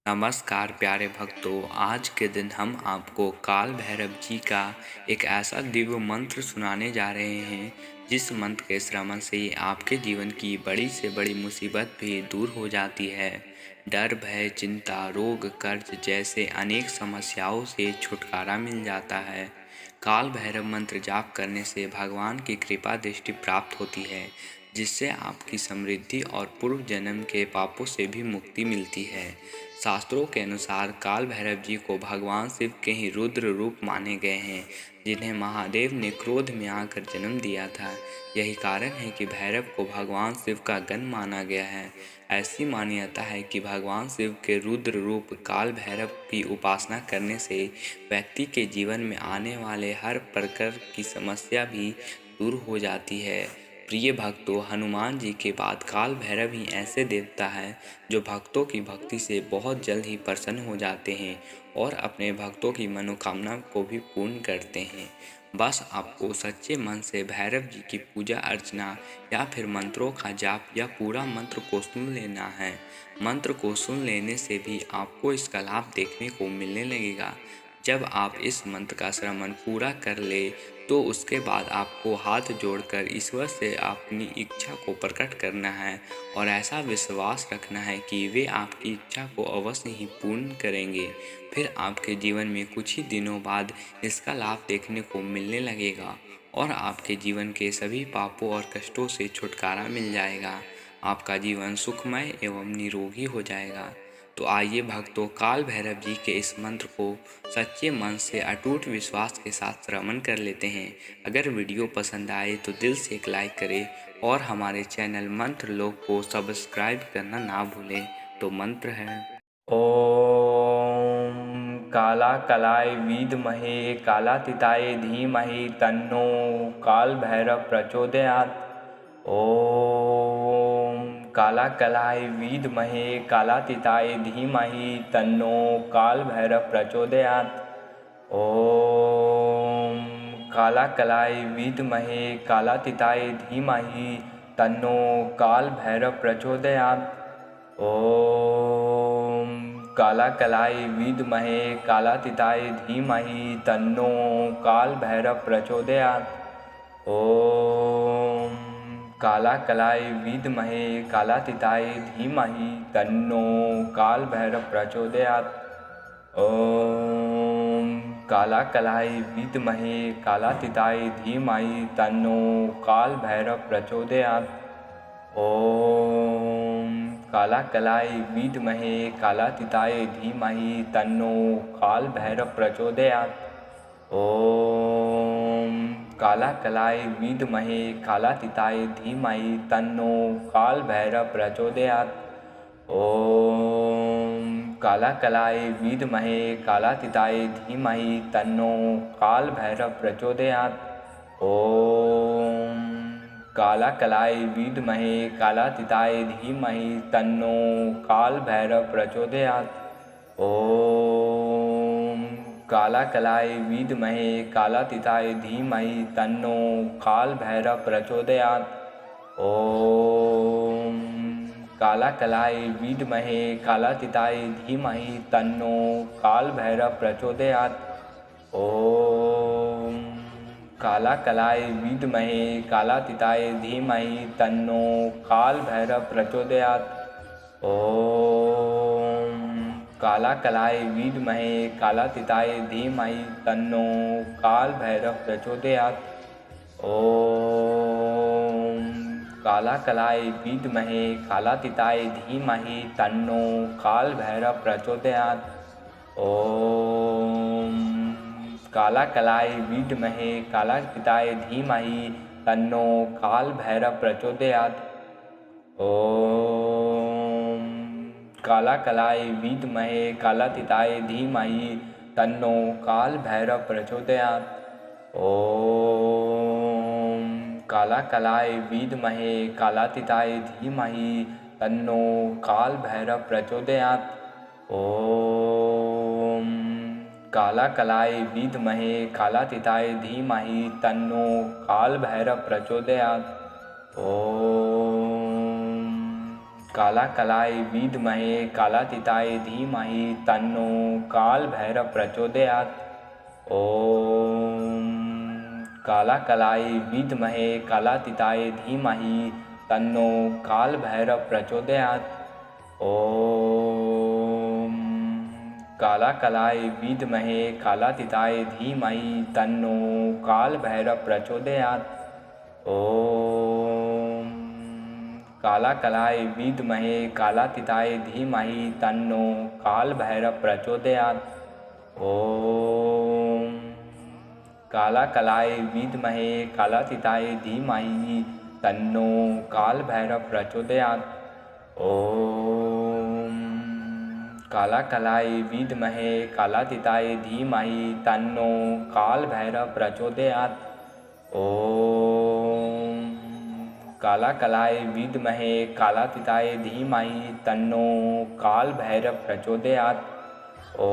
नमस्कार प्यारे भक्तों, आज के दिन हम आपको काल भैरव जी का एक ऐसा दिव्य मंत्र सुनाने जा रहे हैं जिस मंत्र के श्रवण से आपके जीवन की बड़ी से बड़ी मुसीबत भी दूर हो जाती है। डर, भय, चिंता, रोग, कर्ज जैसे अनेक समस्याओं से छुटकारा मिल जाता है। काल भैरव मंत्र जाप करने से भगवान की कृपा दृष्टि प्राप्त होती है, जिससे आपकी समृद्धि और पूर्व जन्म के पापों से भी मुक्ति मिलती है। शास्त्रों के अनुसार काल भैरव जी को भगवान शिव के ही रुद्र रूप माने गए हैं, जिन्हें महादेव ने क्रोध में आकर जन्म दिया था। यही कारण है कि भैरव को भगवान शिव का गण माना गया है। ऐसी मान्यता है कि भगवान शिव के रुद्र रूप काल भैरव की उपासना करने से व्यक्ति के जीवन में आने वाले हर प्रकार की समस्या भी दूर हो जाती है। प्रिय भक्तों, हनुमान जी के बाद काल भैरव ही ऐसे देवता हैं जो भक्तों की भक्ति से बहुत जल्द ही प्रसन्न हो जाते हैं और अपने भक्तों की मनोकामना को भी पूर्ण करते हैं। बस आपको सच्चे मन से भैरव जी की पूजा अर्चना या फिर मंत्रों का जाप या पूरा मंत्र को सुन लेना है। मंत्र को सुन लेने से भी आपको इसका लाभ देखने को मिलने लगेगा। जब आप इस मंत्र का श्रवण पूरा कर ले तो उसके बाद आपको हाथ जोड़कर ईश्वर से अपनी इच्छा को प्रकट करना है और ऐसा विश्वास रखना है कि वे आपकी इच्छा को अवश्य ही पूर्ण करेंगे। फिर आपके जीवन में कुछ ही दिनों बाद इसका लाभ देखने को मिलने लगेगा और आपके जीवन के सभी पापों और कष्टों से छुटकारा मिल जाएगा। आपका जीवन सुखमय एवं निरोगी हो जाएगा। तो आइए भक्तों, काल भैरव जी के इस मंत्र को सच्चे मन से अटूट विश्वास के साथ श्रवण कर लेते हैं। अगर वीडियो पसंद आए तो दिल से एक लाइक करें और हमारे चैनल मंत्र लोक को सब्सक्राइब करना ना भूलें। तो मंत्र है ॐ कालाकलाय विद्महे कालातीताय धीमहि तन्नो कालभैरव प्रचोदयात्। ॐ कालाकलाय विद्महे कालातीताय धीमहि तन्नो कालभैरव प्रचोदयात्। ॐ कालाकलाय विद्महे कालातीताय धीमहि तन्नो कालभैरव प्रचोदयात्। ॐ कालाकलाय विद्महे कालातीताय धीमहि तन्नो कालभैरव प्रचोदयात्। ॐ कालाकलाय विद्महे कालातीताय धीमहि तन्नो कालभैरव प्रचोदयात्। ॐ कालाकलाय विद्महे कालातीताय धीमहि तन्नो कालभैरव प्रचोदयात्। ॐ कालाकलाय विद्महे कालातीताय धीमहि तन्नो कालभैरव प्रचोदयात्। ॐ कालाकलाय विद्महे कालातीताय धीमहि तन्नो कालभैरव प्रचोदयात्। ॐ कालाकलाय विद्महे कालातीताय धीमहि तन्नो कालभैरव प्रचोदयात्। ॐ कालाकलाय विद्महे कालातीताय धीमहि तन्नो कालभैरव प्रचोदयात्। ॐ कालाकलाय विद्महे कालातीताय धीमहि तन्नो कालभैरव प्रचोदयात्। ॐ कालाकलाय विद्महे कालातीताय धीमहि तन्नो कालभैरव प्रचोदयात्। ॐ कालाकलाय विद्महे कालातीताय धीमहि तन्नो कालभैरव प्रचोदयात्। ॐ कालाकलाय विद्महे कालातीताय धीमहि तन्नो कालभैरव प्रचोदयात्। ॐ कालाकलाय विद्महे कालातीताय धीमहि तन्नो कालभैरव प्रचोदयात्। ॐ कालाकलाय विद्महे कालातीताय धीमहि तन्नो कालभैरव प्रचोदयात्। ॐ कालाकलाय विद्महे कालातीताय धीमहि तन्नो कालभैरव प्रचोदयात्। ॐ कालाकलाय विद्महे कालातीताय धीमहि तन्नो कालभैरव प्रचोदयात्। ॐ कालाकलाय विद्महे कालातीताय धीमहि तन्नो कालभैरव प्रचोदयात्। ॐ कालाकलाय विद्महे कालातीताय धीमहि तन्नो कालभैरव प्रचोदयात्। ॐ कालाकलाय विद्महे कालातीताय धीमहि तन्नो कालभैरव प्रचोदयात्। ॐ कालाकलाय विद्महे कालातीताय धीमहि तन्नो कालभैरव प्रचोदयात्। ॐ कालाकलाय विद्महे कालातीताय धीमहि तन्नो कालभैरव प्रचोदयात्। ॐ कालाकलाय विद्महे कालातीताय धीमहि तन्नो कालभैरव प्रचोदयात्। ॐ कालाकलाय विद्महे कालातीताय धीमहि तन्नो कालभैरव प्रचोदयात्। ॐ कालाकलाय विद्महे कालातीताय धीमहि तन्नो कालभैरव प्रचोदयात्। ॐ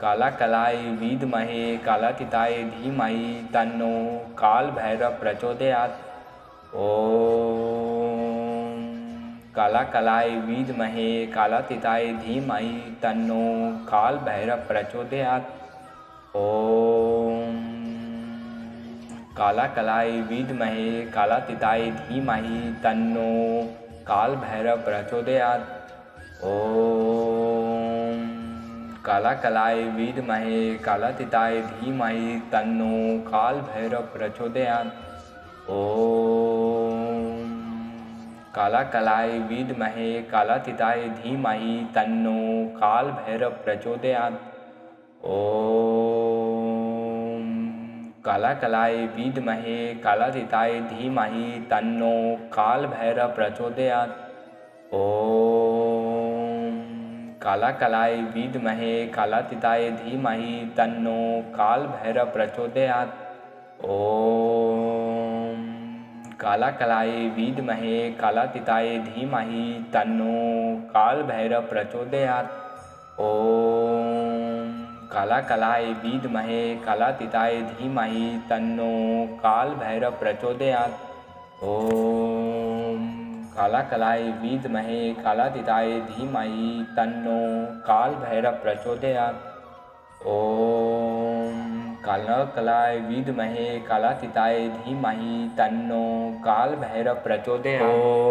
कालाकलाय विद्महे कालातीताय धीमहि तन्नो कालभैरव प्रचोदयात्। ॐ कालाकलाय विद्महे कालातीताय धीमहि तन्नो कालभैरव प्रचोदयात्। ॐ कालाकलाय विद्महे कालातीताय धीमहि तन्नो कालभैरव प्रचोदयात्। ॐ कालाकलाय विद्महे कालातीताय धीमहि तन्नो कालभैरव प्रचोदयात्। ॐ कालाकलाय विद्महे कालातीताय धीमहि तन्नो कालभैरव प्रचोदयात्। ॐ कालाकलाय विद्महे कालातीताय धीमहि तन्नो कालभैरव प्रचोदयात्। ॐ कालाकलाय विद्महे कालातीताय धीमहि तन्नो कालभैरव प्रचोदयात्। ॐ कालाकलाय विद्महे कालातीताय धीमहि तन्नो कालभैरव प्रचोदयात्। ॐ कालाकलाय विद्महे कालातीताय धीमहि तन्नो कालभैरव प्रचोदयात्। ॐ कालाकलाय विद्महे कालातीताय धीमहि तन्नो कालभैरव प्रचोदयात्। ॐ कालाकलाय विद्महे कालातीताय धीमहि तन्नो कालभैरव प्रचोदयात्। ॐ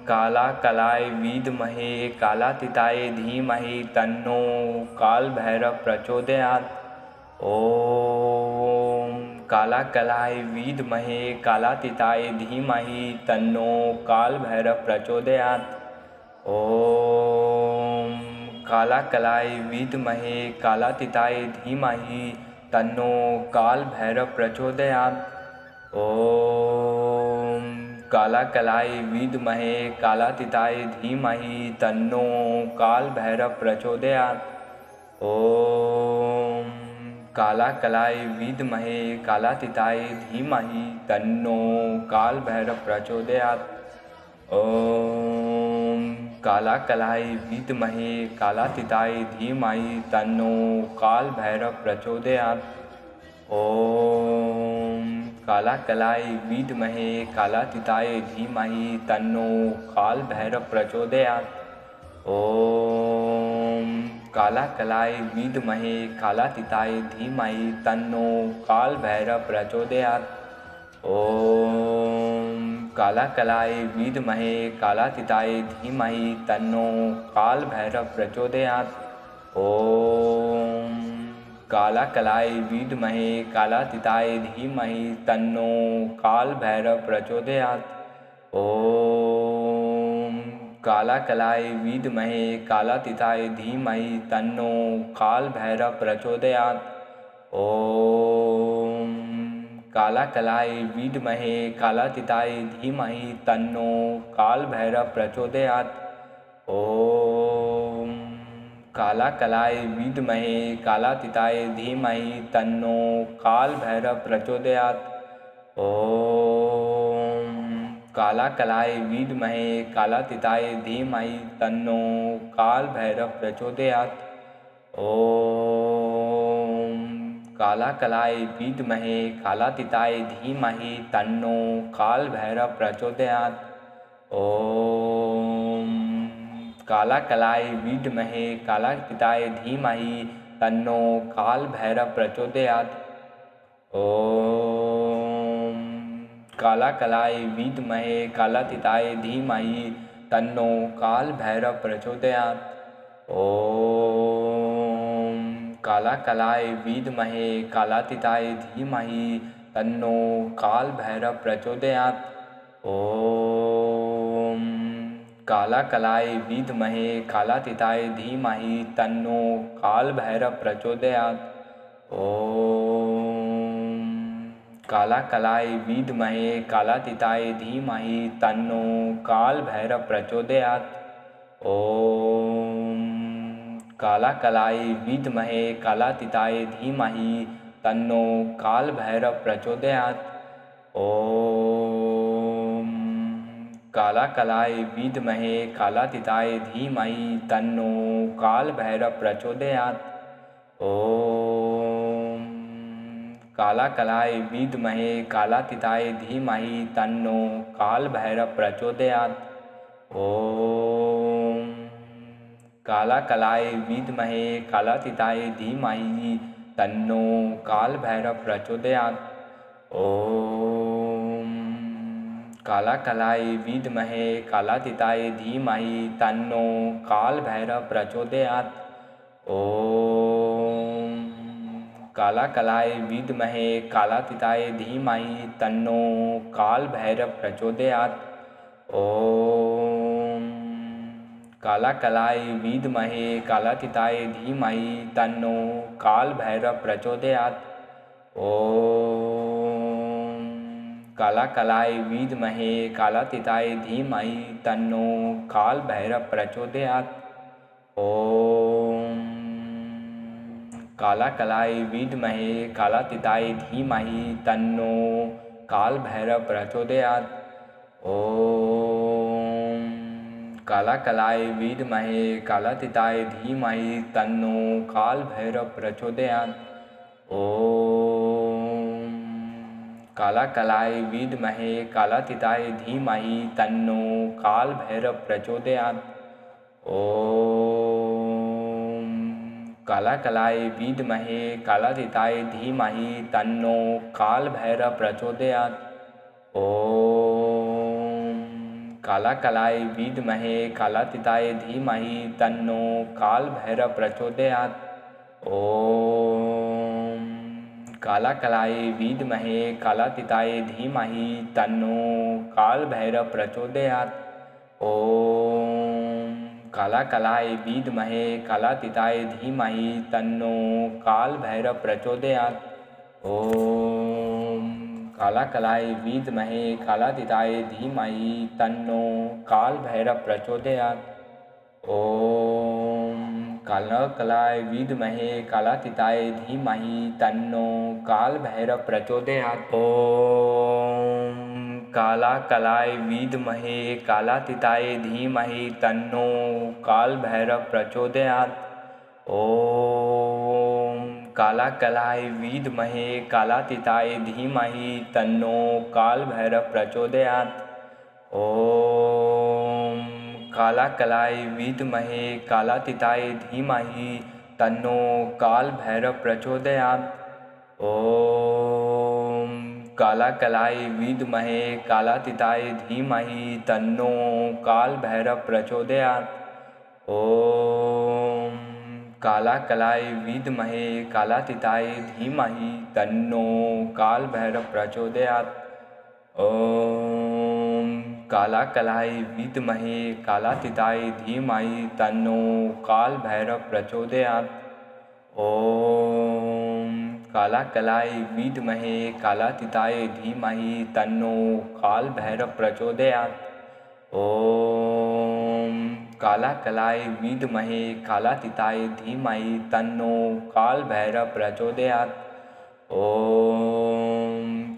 कालाकलाय विद्महे कालातीताय धीमहि तन्नो कालभैरव प्रचोदयात्। ॐ कालाकलाय विद्महे कालातीताय धीमहि तन्नो कालभैरव प्रचोदयात्। ॐ कालाकलाय विद्महे कालातीताय धीमहि तन्नो कालभैरव प्रचोदयात्। ॐ कालाकलाय विद्महे कालातीताय धीमहि तन्नो कालभैरव प्रचोदयात्। ॐ कालाकलाय विद्महे कालातीताय धीमहि तन्नो कालभैरव प्रचोदयात्। ॐ कालाकलाय विद्महे कालातीताय धीमहि तन्नो कालभैरव प्रचोदयात्। ॐ कालाकलाय विद्महे कालातीताय धीमहि तन्नो कालभैरव प्रचोदयात्। ॐ कालाकलाय विद्महे कालातीताय धीमहि तन्नो कालभैरव प्रचोदयात्। ॐ कालाकलाय विद्महे कालातीताय धीमहि तन्नो कालभैरव प्रचोदयात्। ॐ कालाकलाय विद्महे कालातीताय धीमहि तन्नो कालभैरव प्रचोदयात्। ॐ कालाकलाय विद्महे कालातीताय धीमहि तन्नो कालभैरव प्रचोदयात्। ॐ कालाकलाय विद्महे कालातीताय धीमहि तन्नो कालभैरव प्रचोदयात्। ॐ कालाकलाय विद्महे कालातीताय धीमहि तन्नो कालभैरव प्रचोदयात्। ॐ कालाकलाय विद्महे कालातीताय धीमहि तन्नो कालभैरव प्रचोदयात्। ॐ कालाकलाय विद्महे कालातीताय धीमहि तन्नो कालभैरव प्रचोदयात्। ॐ कालाकलाय विद्महे कालातीताय धीमहि तन्नो कालभैरव प्रचोदयात्। ॐ कालाकलाय विद्महे कालातीताय धीमहि तन्नो कालभैरव प्रचोदयात्। ॐ कालाकलाय विद्महे कालातीताय धीमहि तन्नो कालभैरव प्रचोदयात्। ॐ कालाकलाय विद्महे कालातीताय धीमहि तन्नो कालभैरव प्रचोदयात्। ॐ कालाकलाय विद्महे कालातीताय धीमहि तन्नो कालभैरव प्रचोदयात्। ॐ कालाकलाय विद्महे कालातीताय धीमहि तन्नो कालभैरव प्रचोदयात्। ॐ कालाकलाय विद्महे कालातीताय धीमहि तन्नो कालभैरव प्रचोदयात्। ॐ कालाकलाय विद्महे कालातीताय धीमहि तन्नो कालभैरव प्रचोदयात्। ॐ कालाकलाय विद्महे कालातीताय धीमहि तन्नो कालभैरव प्रचोदयात्। ॐ कालाकलाय विद्महे कालातीताय धीमहि तन्नो कालभैरव प्रचोदयात्। ॐ कालाकलाय विद्महे कालातीताय धीमहि तन्नो कालभैरव प्रचोदयात्। ॐ कालाकलाय विद्महे कालातीताय धीमहि तन्नो कालभैरव प्रचोदयात्। ॐ कालाकलाय विद्महे कालातीताय धीमहि तन्नो कालभैरव प्रचोदयात्। ॐ कालाकलाय विद्महे कालातीताय धीमहि तन्नो कालभैरव प्रचोदयात्। ॐ कालाकलाय विद्महे कालातीताय धीमहि तन्नो कालभैरव प्रचोदयात्। ॐ कालाकलाय विद्महे कालातीताय धीमहि तन्नो कालभैरव प्रचोदयात्। ॐ कालाकलाय विद्महे कालातीताय धीमहि तन्नो कालभैरव प्रचोदयात्। ॐ कालाकलाय विद्महे कालातीताय धीमहि तन्नो कालभैरव प्रचोदयात्। ॐ कालाकलाय विद्महे कालातीताय धीमहि तन्नो कालभैरव प्रचोदयात्। ॐ कालाकलाय विद्महे कालातीताय धीमहि तन्नो कालभैरव प्रचोदयात्। ॐ कालाकलाय विद्महे कालातीताय धीमहि तन्नो कालभैरव प्रचोदयात्। ॐ कालाकलाय विद्महे कालातीताय धीमहि तन्नो कालभैरव प्रचोदयात्। ॐ कालाकलाय विद्महे कालातीताय धीमहि तन्नो कालभैरव प्रचोदयात्। ॐ कालाकलाय विद्महे कालातीताय धीमहि तन्नो कालभैरव प्रचोदयात्। ॐ कालाकलाय विद्महे कालातीताय धीमहि तन्नो कालभैरव प्रचोदयात्। ॐ कालाकलाय विद्महे कालातीताय धीमहि तन्नो कालभैरव प्रचोदयात्। ॐ कालाकलाय विद्महे कालातीताय धीमहि तन्नो कालभैरव प्रचोदयात्। ॐ कालाकलाय विद्महे कालातीताय धीमहि तन्नो कालभैरव प्रचोदयात्। ॐ कालाकलाय विद्महे कालातीताय धीमहि तन्नो कालभैरव प्रचोदयात्। ॐ कालाकलाय विद्महे कालातीताय धीमहि तन्नो कालभैरव प्रचोदयात्। ॐ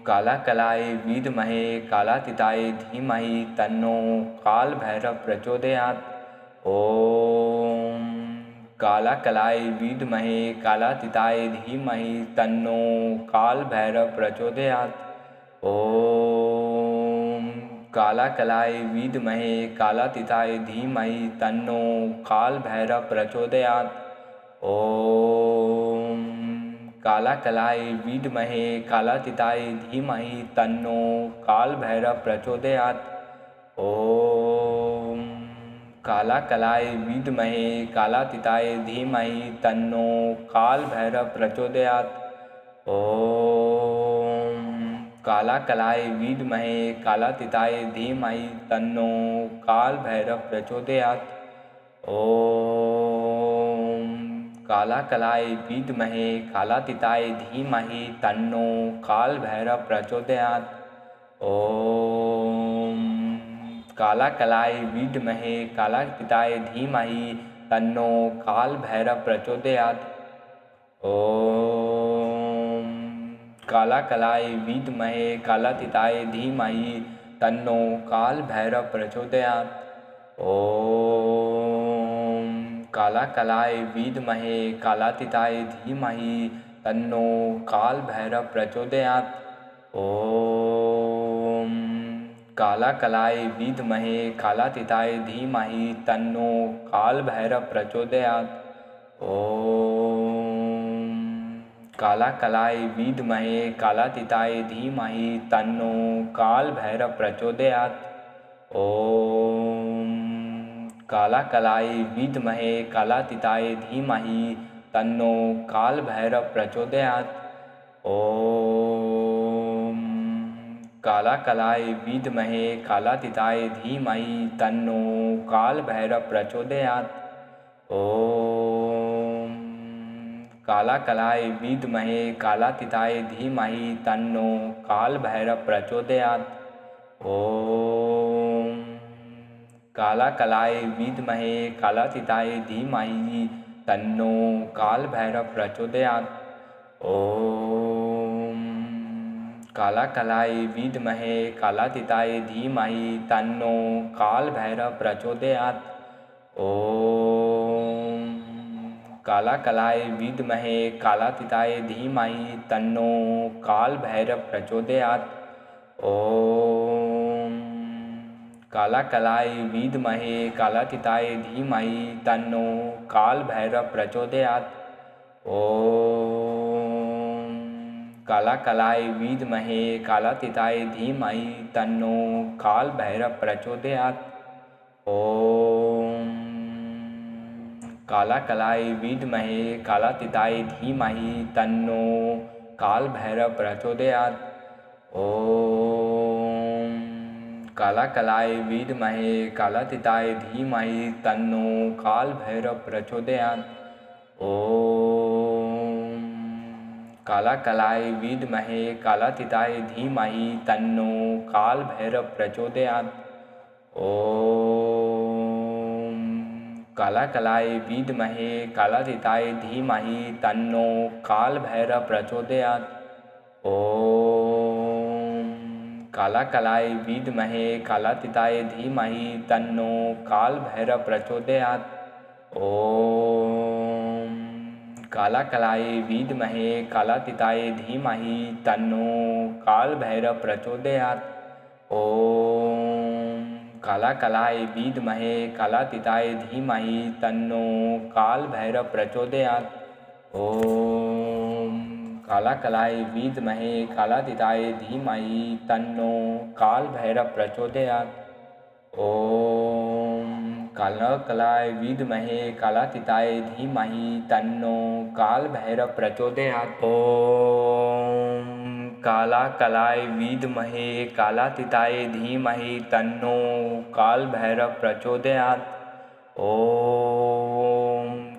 कालाकलाय विद्महे कालातीताय धीमहि तन्नो कालभैरव प्रचोदयात्। ॐ कालाकलाय विद्महे कालातीताय धीमहि तन्नो कालभैरव प्रचोदयात्। ॐ कालाकलाय विद्महे कालातीताय धीमहि तन्नो कालभैरव प्रचोदयात्। ॐ कालाकलाय विद्महे कालातीताय धीमहि तन्नो कालभैरव प्रचोदयात्। ॐ कालाकलाय विद्महे कालातीताय धीमहि तन्नो कालभैरव प्रचोदयात्। ॐ कालाकलाय विद्महे कालातीताय धीमहि तन्नो कालभैरव प्रचोदयात्। ॐ कालाकलाय विद्महे कालातीताय धीमहि तन्नो कालभैरव प्रचोदयात्। ॐ कालाकलाय विद्महे कालातीताय धीमहि तन्नो कालभैरव प्रचोदयात्। ॐ कालाकलाय विद्महे कालातीताय धीमहि तन्नो कालभैरव प्रचोदयात्। ॐ कालाकलाय विद्महे कालातीताय धीमहि तन्नो कालभैरव प्रचोदयात्। ॐ कालाकलाय विद्महे कालातीताय धीमहि तन्नो कालभैरव प्रचोदयात्। ॐ कालाकलाय विद्महे कालातीताय धीमहि तन्नो कालभैरव प्रचोदयात्। ॐ कालाकलाय विद्महे कालातीताय धीमहि तन्नो कालभैरव प्रचोदयात्। ॐ कालाकलाय विद्महे कालातीताय धीमहि तन्नो कालभैरव प्रचोदयात्। ॐ कालाकलाय विद्महे कालातीताय धीमहि तन्नो कालभैरव प्रचोदयात्। ॐ कालाकलाय विद्महे कालातीताय धीमहि तन्नो कालभैरव प्रचोदयात्। ॐ कालाकलाय विद्महे कालातीताय धीमहि तन्नो कालभैरव प्रचोदयात्। ॐ कालाकलाय विद्महे कालातीताय धीमहि तन्नो कालभैरव प्रचोदयात्। ॐ कालाकलाय विद्महे कालातीताय धीमहि तन्नो कालभैरव प्रचोदयात्। ॐ कालाकलाय विद्महे कालातीताय धीमहि तन्नो कालभैरव प्रचोदयात्। ॐ कालाकलाय विद्महे कालातीताय धीमहि तन्नो कालभैरव प्रचोदयात्। ॐ कालाकलाय विद्महे कालातीताय धीमहि तन्नो कालभैरव प्रचोदयात्। ॐ कालाकलाय विद्महे कालातीताय धीमहि तन्नो कालभैरव प्रचोदयात्। ॐ कालाकलाय विद्महे कालातीताय धीमहि तन्नो कालभैरव प्रचोदयात्। ॐ कालाकलाय विद्महे कालातीताय धीमहि तन्नो कालभैरव प्रचोदयात्। ॐ कालाकलाय विद्महे कालातीताय धीमहि तन्नो कालभैरव प्रचोदयात्। ॐ कालाकलाय विद्महे कालातीताय धीमहि तन्नो कालभैरव प्रचोदयात्। ॐ कालाकलाय विद्महे कालातीताय धीमहि तन्नो कालभैरव प्रचोदयात्। ॐ कालाकलाय विद्महे कालातीताय धीमहि तन्नो कालभैरव प्रचोदयात्। ॐ कालाकलाय विद्महे कालातीताय धीमहि तन्नो कालभैरव प्रचोदयात्। ॐ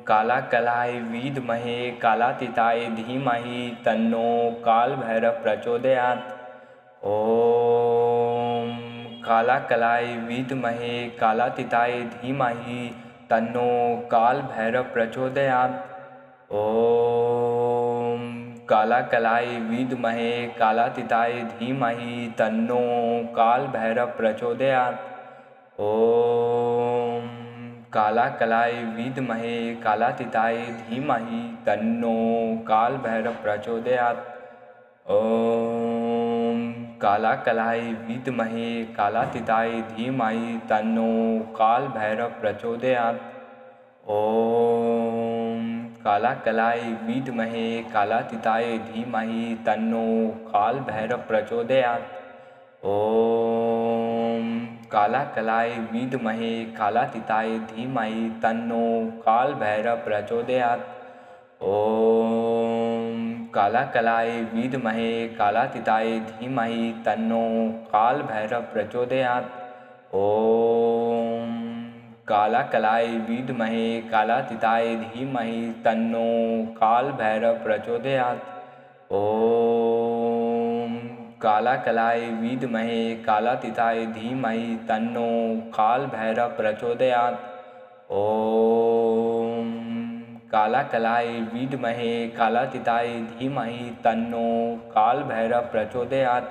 कालाकलाय विद्महे कालातीताय धीमहि तन्नो कालभैरव प्रचोदयात्। ॐ कालाकलाय विद्महे कालातीताय धीमहि तन्नो कालभैरव प्रचोदयात्। ॐ कालाकलाय विद्महे कालातीताय धीमहि तन्नो कालभैरव प्रचोदयात्। ॐ कालाकलाय विद्महे कालातीताय धीमहि तन्नो कालभैरव प्रचोदयात्। ॐ कालाकलाय विद्महे कालातीताय धीमहि तन्नो कालभैरव प्रचोदयात्। ॐ कालाकलाय विद्महे कालातीताय धीमहि तन्नो कालभैरव प्रचोदयात्। ॐ कालाकलाय विद्महे कालातीताय धीमहि तन्नो कालभैरव प्रचोदयात्। ॐ कालाकलाय विद्महे कालातीताय धीमहि तन्नो कालभैरव प्रचोदयात्। ॐ कालाकलाय विद्महे कालातीताय धीमहि तन्नो कालभैरव प्रचोदयात्। ॐ कालाकलाय विद्महे कालातीताय धीमहि तन्नो कालभैरव प्रचोदयात्। ॐ कालाकलाय विद्महे कालातीताय धीमहि तन्नो कालभैरव प्रचोदयात्।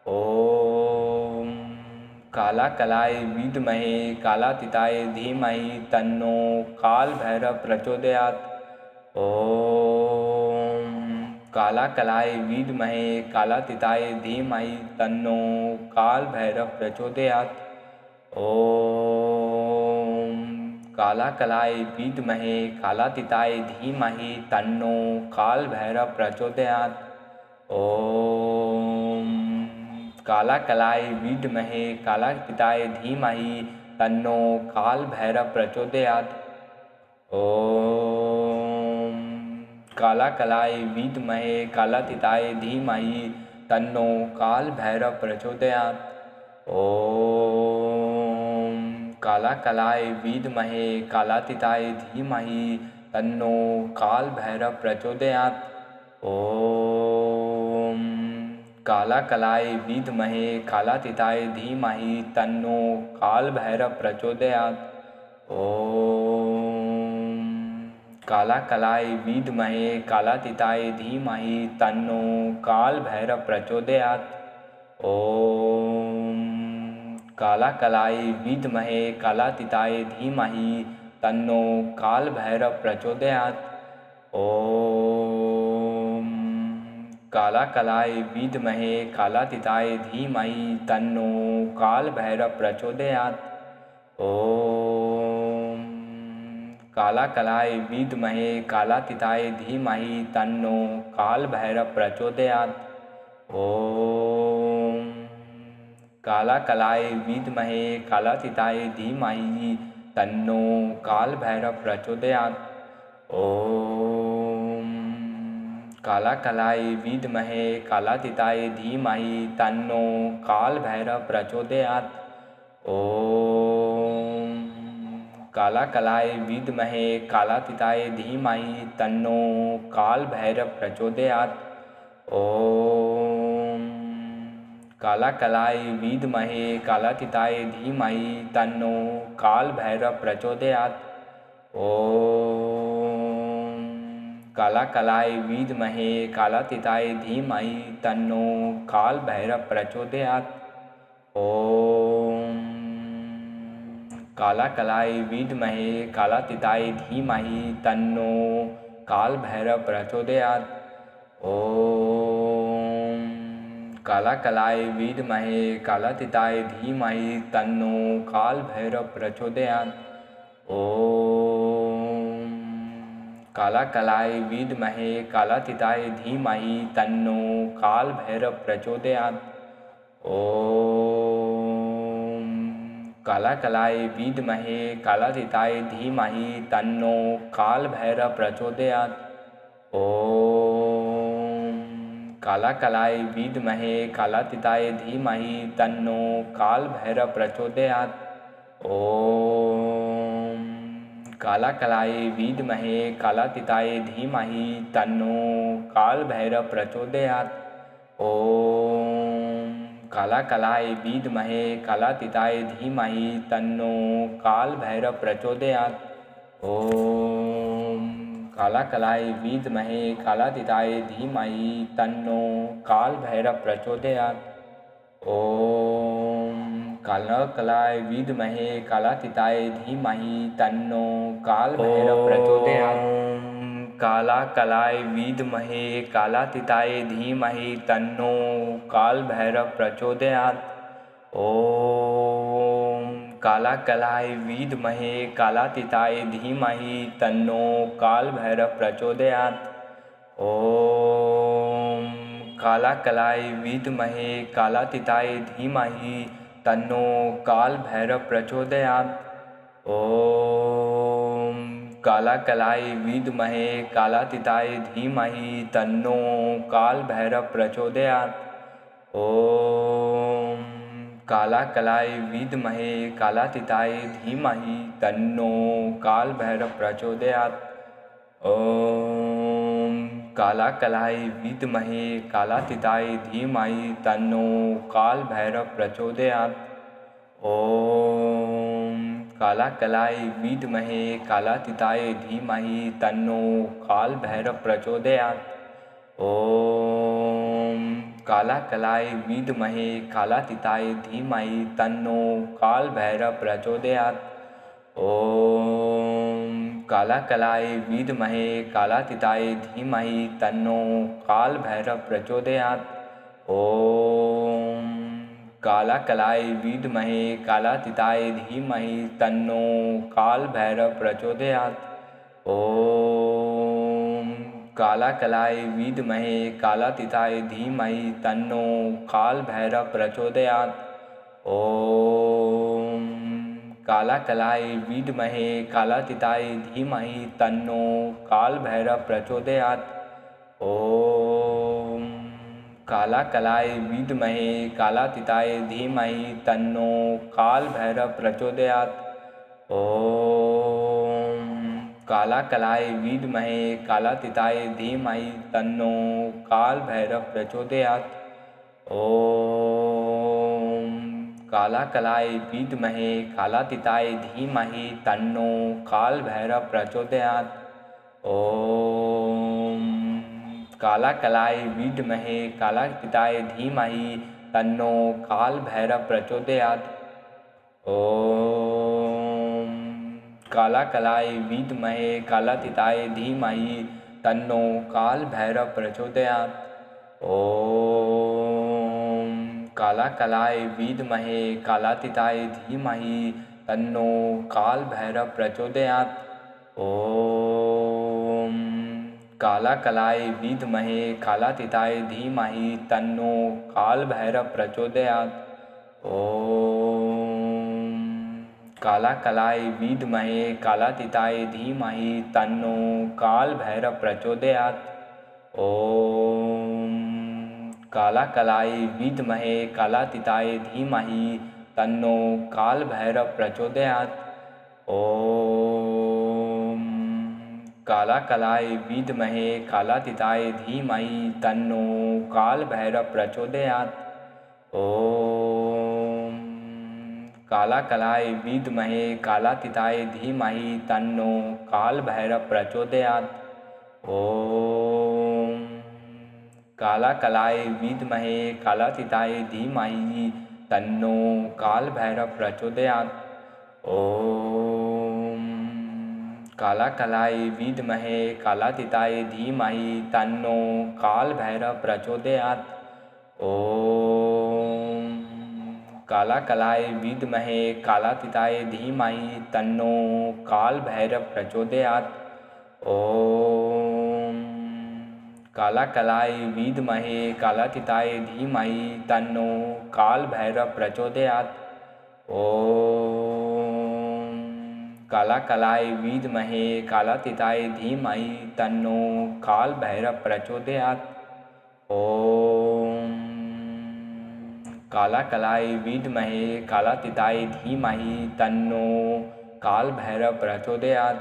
ॐ कालाकलाय विद्महे कालातीताय धीमहि तन्नो कालभैरव प्रचोदयात्। ॐ कालाकलाय विद्महे कालातीताय धीमहि तन्नो कालभैरव प्रचोदयात्। ॐ कालाकलाय विद्महे कालातीताय धीमहि तन्नो कालभैरव प्रचोदयात्। ॐ कालाकलाय विद्महे कालातीताय धीमहि तन्नो कालभैरव प्रचोदयात्। ॐ कालाकलाय विद्महे कालातीताय धीमहि तन्नो कालभैरव प्रचोदयात्। ॐ कालाकलाय विद्महे कालातीताय धीमहि तन्नो कालभैरव प्रचोदयात्। ॐ कालाकलाय विद्महे कालातीताय धीमहि तन्नो कालभैरव प्रचोदयात्। ॐ कालाकलाय विद्महे कालातीताय धीमहि तन्नो कालभैरव प्रचोदयात्। ॐ कालाकलाय विद्महे कालातीताय धीमहि तन्नो कालभैरव प्रचोदयात्। ॐ कालाकलाय विद्महे कालातीताय धीमहि तन्नो कालभैरव प्रचोदयात्। ॐ कालाकलाय विद्महे कालातीताय धीमहि तन्नो कालभैरव प्रचोदयात्। ॐ कालाकलाय विद्महे कालातीताय धीमहि तन्नो कालभैरव प्रचोदयात्। ॐ कालाकलाय विद्महे कालातीताय धीमहि तन्नो कालभैरव प्रचोदयात्। ॐ कालाकलाय विद्महे कालातीताय धीमहि तन्नो कालभैरव प्रचोदयात्। ॐ कालाकलाय विद्महे कालातीताय धीमहि तन्नो कालभैरव प्रचोदयात्। ॐ कालाकलाय विद्महे कालातीताय धीमहि तन्नो कालभैरव प्रचोदयात्। ॐ कालाकलाय विद्महे कालातीताय धीमहि तन्नो कालभैरव प्रचोदयात्। ॐ कालाकलाय विद्महे कालातीताय धीमहि तन्नो कालभैरव प्रचोदयात्। ॐ कालाकलाय विद्महे कालातीताय धीमहि तन्नो कालभैरव प्रचोदयात्। ॐ कालाकलाय विद्महे कालातीताय धीमहि तन्नो कालभैरव प्रचोदयात्। ॐ कालाकलाय विद्महे कालातीताय धीमहि तन्नो कालभैरव प्रचोदयात्। ॐ कालाकलाय विद्महे कालातीताय धीमहि तन्नो कालभैरव प्रचोदयात्। ॐ कालाकलाय विद्महे कालातीताय धीमहि तन्नो कालभैरव प्रचोदयात्। ॐ कालाकलाय विद्महे कालातीताय धीमहि तन्नो कालभैरव प्रचोदयात्। ॐ कालकलाय विद्महे कालातीताय धीमहि तन्नो कालभैरव प्रचोदयात्। कालकलाय विद्महे कालातीताय धीमहि तन्नो कालभैरव प्रचोदयात्। ॐ कालकलाय विद्महे कालातीताय धीमहि तन्नो कालभैरव प्रचोदयात्। ॐ कालकलाय विद्महे कालातीताय धीमहि तन्नो कालभैरव प्रचोदयात्। ॐ कालकलाय विद्महे कालातीताय धीमहि तन्नो कालभैरव प्रचोदयात्। ॐ कालकलाय विद्महे कालातीताय धीमहि तन्नो कालभैरव प्रचोदयात्। ॐ कालकलाय विद्महे कालातीताय धीमहि तन्नो कालभैरव प्रचोदयात्। ॐ कालकलाय विद्महे कालातीताय धीमहि तन्नो कालभैरव प्रचोदयात्। ॐ कालकलाय विद्महे कालातीताय धीमहि तन्नो कालभैरव प्रचोदयात्। ॐ कालकलाय विद्महे कालातीताय धीमहि तन्नो कालभैरव प्रचोदयात्। ॐ कालकलाय विद्महे कालातीताय धीमहि तन्नो कालभैरव प्रचोदयात्। ॐ कालकलाय विद्महे कालातीताय धीमहि तन्नो कालभैरव प्रचोदयात्। ॐ कालकलाय विद्महे कालातीताय धीमहि तन्नो कालभैरव प्रचोदयात्। ॐ कालकलाय विद्महे कालातीताय धीमहि तन्नो कालभैरव प्रचोदयात्। ॐ कालकलाय विद्महे कालातीताय धीमहि तन्नो कालभैरव प्रचोदयात्। ॐ कालकलाय विद्महे कालातीताय धीमहि तन्नो कालभैरव प्रचोदयात्। ॐ कालकलाय विद्महे कालातीताय धीमहि तन्नो कालभैरव प्रचोदयात्। ॐ कालकलाय विद्महे कालातीताय धीमहि तन्नो कालभैरव प्रचोदयात्। ॐ कालकलाय विद्महे कालातीताय धीमहि तन्नो कालभैरव प्रचोदयात्। ॐ कालकलाय विद्महे कालातीताय धीमहि तन्नो कालभैरव प्रचोदयात्। ॐ कालकलाय विद्महे कालातीताय धीमहि तन्नो कालभैरव प्रचोदयात्। ॐ कालकलाय विद्महे कालातीताय धीमहि तन्नो कालभैरव प्रचोदयात्। ॐ कालकलाय विद्महे कालातीताय धीमहि तन्नो कालभैरव प्रचोदयात्। ॐ कालकलाय विद्महे कालातीताय धीमहि तन्नो कालभैरव प्रचोदयात्। ॐ कालकलाय विद्महे कालातीताय धीमहि तन्नो कालभैरव प्रचोदयात्। ॐ कालकलाय विद्महे कालातीताय धीमहि तन्नो कालभैरव प्रचोदयात्। ॐ कालकलाय विद्महे कालातीताय धीमहि तन्नो कालभैरव प्रचोदयात्। ॐ कालकलाय विद्महे कालातीताय धीमहि तन्नो कालभैरव प्रचोदयात्। ॐ कालकलाय विद्महे कालातीताय धीमहि तन्नो कालभैरव प्रचोदयात्। ॐ कालकलाय विद्महे कालातीताय धीमहि तन्नो कालभैरव प्रचोदयात्।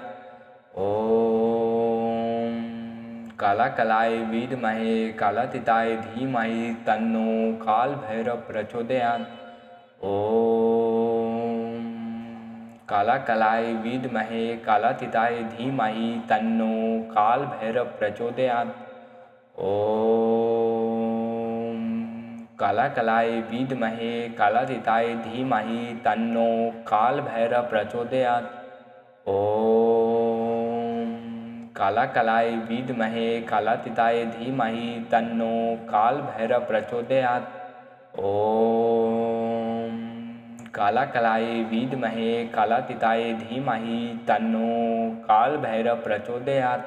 ॐ कालकलाय विद्महे कालातीताय धीमहि तन्नो कालभैरव प्रचोदयात्। ॐ कालकलाय विद्महे कालातीताय धीमहि तन्नो कालभैरव प्रचोदयात्। ॐ कालाकलाय विद्महे कालातीताय धीमहि तन्नो कालभैरव प्रचोदयात्। ॐ कालाकलाय विद्महे कालातीताय धीमहि तन्नो कालभैरव प्रचोदयात्। ॐ कालाकलाय विद्महे कालातीताय धीमहि तन्नो कालभैरव प्रचोदयात्।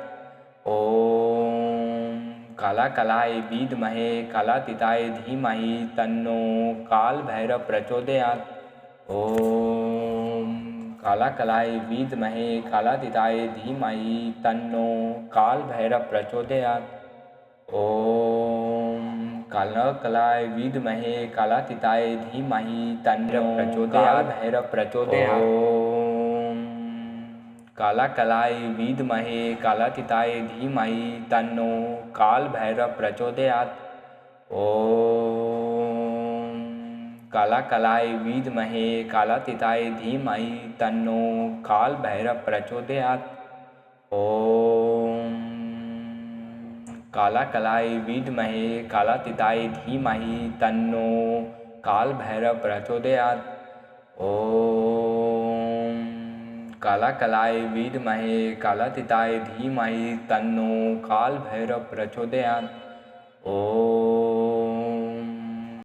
ॐ कालाकलाय विद्महे कालातीताय धीमहि तन्नो कालभैरव प्रचोदयात्। ॐ कालाकलाय विद्महे कालातीताय धीमहि तन्नो कालभैरव प्रचोदयात्। ॐ कालाकलाय विद्महे कालातीताय धीमहि तन्नो कालभैरव प्रचोदयात्। ॐ कालाकलाय विद्महे कालातीताय धीमहि तन्नो कालभैरव प्रचोदयात्। ॐ कालाकलाय विद्महे कालातीताय धीमहि तन्नो कालभैरव प्रचोदयात्। ॐ कालाकलाय विद्महे कालातीताय धीमहि तन्नो कालभैरव प्रचोदयात्। ॐ कालाकलाय विद्महे कालातीताय धीमहि तन्नो कालभैरव प्रचोदयात्।